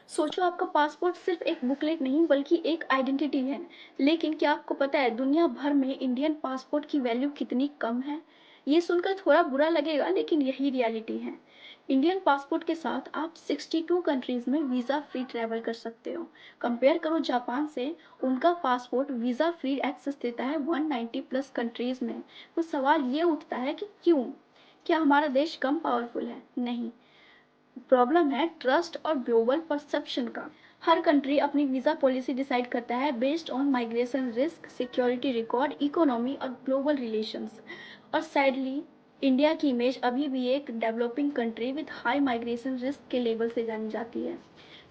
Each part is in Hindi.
सोचो आपका पासपोर्ट सिर्फ एक बुकलेट नहीं बल्कि एक आइडेंटिटी है। लेकिन क्या आपको पता है दुनिया भर में इंडियन पासपोर्ट की वैल्यू कितनी कम है? ये सुनकर थोड़ा बुरा लगेगा लेकिन यही रियलिटी है। इंडियन पासपोर्ट के साथ आप 62 कंट्रीज में वीज़ा फ्री ट्रैवल कर सकते हो। कंपेयर करो जापान से, उनका पासपोर्ट वीज़ा फ्री एक्सेस देता है 190 प्लस कंट्रीज में। तो सवाल ये उठता है कि क्यों? क्या हमारा देश कम पावरफुल है? नहीं, प्रॉब्लम है ट्रस्ट और ग्लोबल परसेप्शन का। हर कंट्री अपनी वीज़ा पॉलिसी डिसाइड करता है based on migration risk, security record, economy और ग्लोबल रिलेशंस। और सैडली इंडिया की इमेज अभी भी एक developing country with high migration risk के लेवल से जानी जाती है।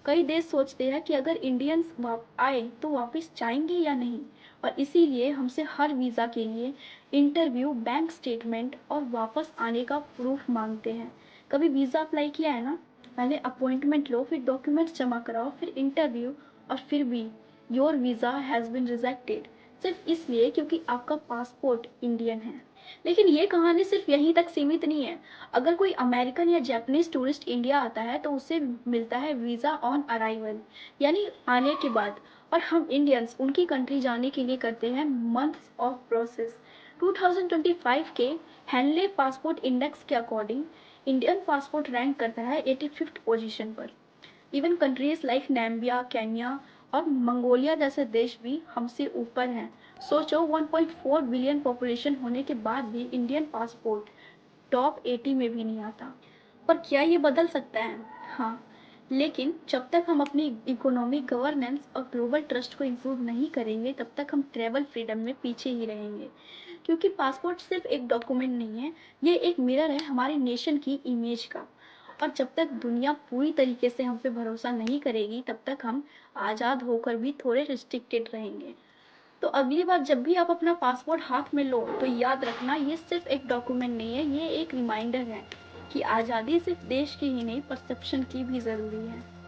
कई देश सोचते हैं कि अगर इंडियंस आए तो वापस जाएंगे या नहीं, और इसीलिए हमसे हर वीज़ा के लिए इंटरव्यू, बैंक स्टेटमेंट और वापस आने का प्रूफ मांगते हैं। कभी वीज़ा अप्लाई किया है ना? पहले अपॉइंटमेंट लो, फिर डॉक्यूमेंट्स जमा कराओ, फिर इंटरव्यू, और फिर भी your visa has been rejected, सिर्फ इसलिए क्योंकि आपका पासपोर्ट इंडियन है। लेकिन ये कहानी सिर्फ यहीं तक सीमित नहीं है। अगर कोई अमेरिकन या जापानीज टूरिस्ट इंडिया आता है तो उसे मिलता है वीज़ा ऑन अराइवल, यानी आने के बाद। और हम इंडियंस उनकी कंट्री जाने के लिए करते हैं मंथ्स ऑफ प्रोसेस। 2025 के हैनले पासपोर्ट इंडेक्स के अकॉर्डिंग इंडियन पासपोर्ट रैंक करता है 85th पोजीशन पर। Even countries like Namibia, Kenya और मंगोलिया जैसे देश भी हमसे ऊपर हैं। सोचो, 1.4 बिलियन पॉपुलेशन होने के बाद भी इंडियन पासपोर्ट टॉप 80 में भी नहीं आता। पर क्या ये बदल सकता है? हाँ, लेकिन जब तक हम अपनी इकोनॉमिक गवर्नेंस और ग्लोबल ट्रस्ट को इम्प्रूव नहीं करेंगे तब तक हम ट्रैवल फ्रीडम में पीछे ही रहेंगे। क्योंकि पासपोर्ट सिर्फ एक डॉक्यूमेंट नहीं है, ये एक मिरर है हमारी नेशन की इमेज का। और जब तक दुनिया पूरी तरीके से हम पे भरोसा नहीं करेगी तब तक हम आज़ाद होकर भी थोड़े रिस्ट्रिक्टेड रहेंगे। तो अगली बार जब भी आप अपना पासपोर्ट हाथ में लो तो याद रखना, ये सिर्फ एक डॉक्यूमेंट नहीं है, ये एक रिमाइंडर है कि आज़ादी सिर्फ देश की ही नहीं, परसेप्शन की भी ज़रूरी है।